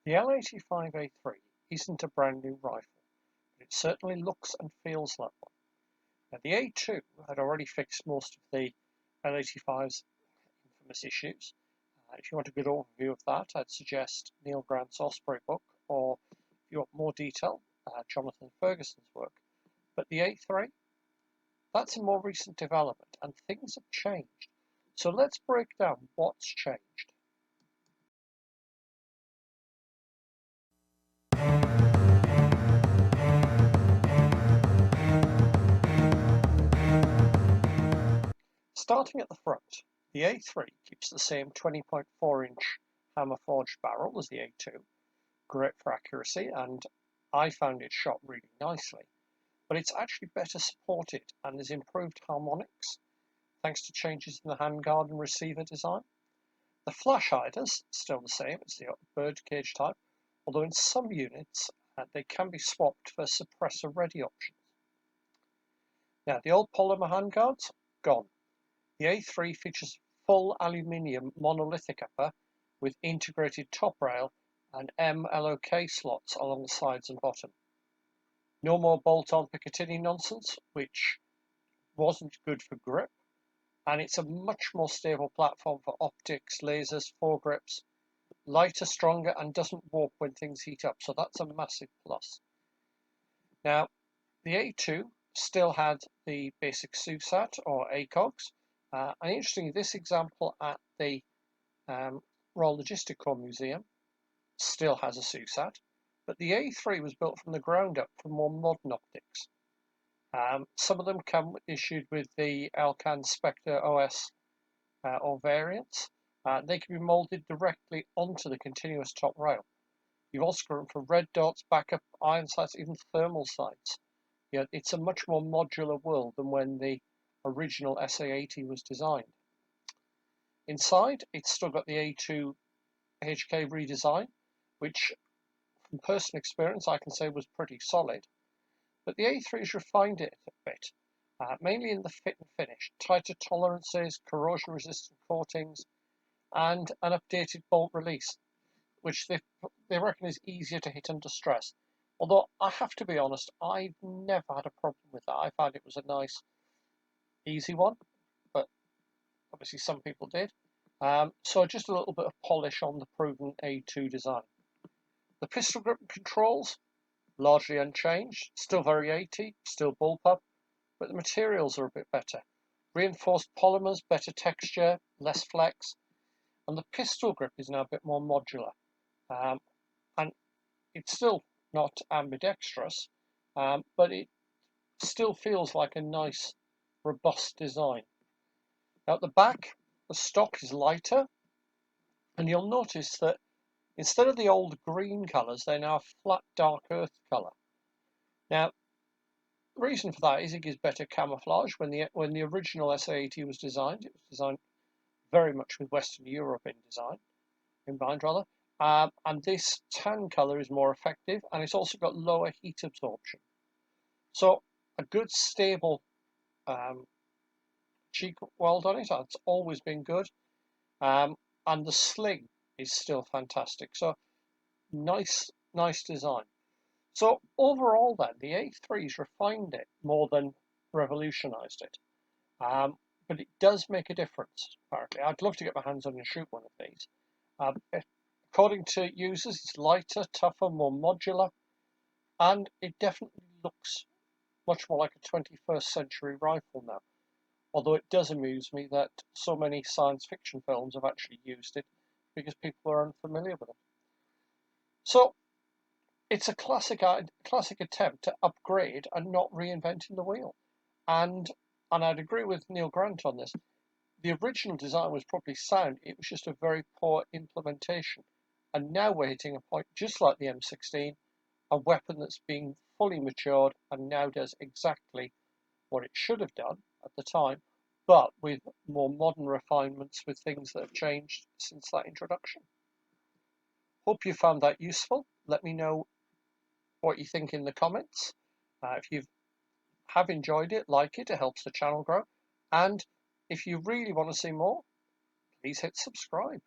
The L85A3 isn't a brand new rifle, but it certainly looks and feels like one. Now, the A2 had already fixed most of the L85's infamous issues. If you want a good overview of that, I'd suggest Neil Grant's Osprey book, or if you want more detail, Jonathan Ferguson's work. But the A3, that's a more recent development, and things have changed. So let's break down what's changed. Starting at the front, the A3 keeps the same 20.4-inch hammer-forged barrel as the A2, great for accuracy, and I found it shot really nicely. But it's actually better supported and has improved harmonics, thanks to changes in the handguard and receiver design. The flash hider's still the same, it's the birdcage type, although in some units they can be swapped for suppressor ready options. Now, the old polymer handguards, gone. The A3 features full aluminium monolithic upper with integrated top rail and MLOK slots along the sides and bottom. No more bolt-on Picatinny nonsense, which wasn't good for grip, and it's a much more stable platform for optics, lasers, foregrips, lighter, stronger, and doesn't warp when things heat up, so that's a massive plus. Now, the A2 still had the basic SUSAT or ACOGs, and interestingly, this example at the Royal Logistic Corps Museum still has a SUSAT, but the A3 was built from the ground up for more modern optics. Some of them come issued with the Alcan Spectre OS or variants. They can be molded directly onto the continuous top rail. You've also got room for red dots, backup iron sights, even thermal sights. Yeah, it's a much more modular world than when the original SA-80 was designed. Inside, it's still got the A2 HK redesign, which from personal experience I can say was pretty solid. But the A3's refined it a bit, mainly in the fit and finish, tighter tolerances, corrosion-resistant coatings, and an updated bolt release, which they reckon is easier to hit under stress. Although I have to be honest, I've never had a problem with that. I found it was a nice, easy one, but obviously some people did. So just a little bit of polish on the proven A2 design. The pistol grip controls, largely unchanged, still very 80, still bullpup, but the materials are a bit better. Reinforced polymers, better texture, less flex, and the pistol grip is now a bit more modular. And it's still not ambidextrous, but it still feels like a nice, robust design. Now at the back, the stock is lighter, and you'll notice that instead of the old green colours, they're now a flat dark earth colour. Now, the reason for that is it gives better camouflage. When the original SA-80 was designed, it was designed very much with Western Europe in mind rather. And this tan colour is more effective, and it's also got lower heat absorption. So a good stable cheek weld on it. It's always been good. And the sling is still fantastic. So nice design. So overall then, the A3's refined it more than revolutionized it. But it does make a difference, apparently. I'd love to get my hands on and shoot one of these. According to users, it's lighter, tougher, more modular, and it definitely looks much more like a 21st century rifle now. Although it does amuse me that so many science fiction films have actually used it because people are unfamiliar with it. So it's a classic attempt to upgrade and not reinventing the wheel. And I'd agree with Neil Grant on this. The original design was probably sound. It was just a very poor implementation. And now we're hitting a point just like the M16, a weapon that's being fully matured and now does exactly what it should have done at the time, but with more modern refinements with things that have changed since that introduction. Hope you found that useful. Let me know what you think in the comments. If you have enjoyed it, like it helps the channel grow. And if you really want to see more, please hit subscribe.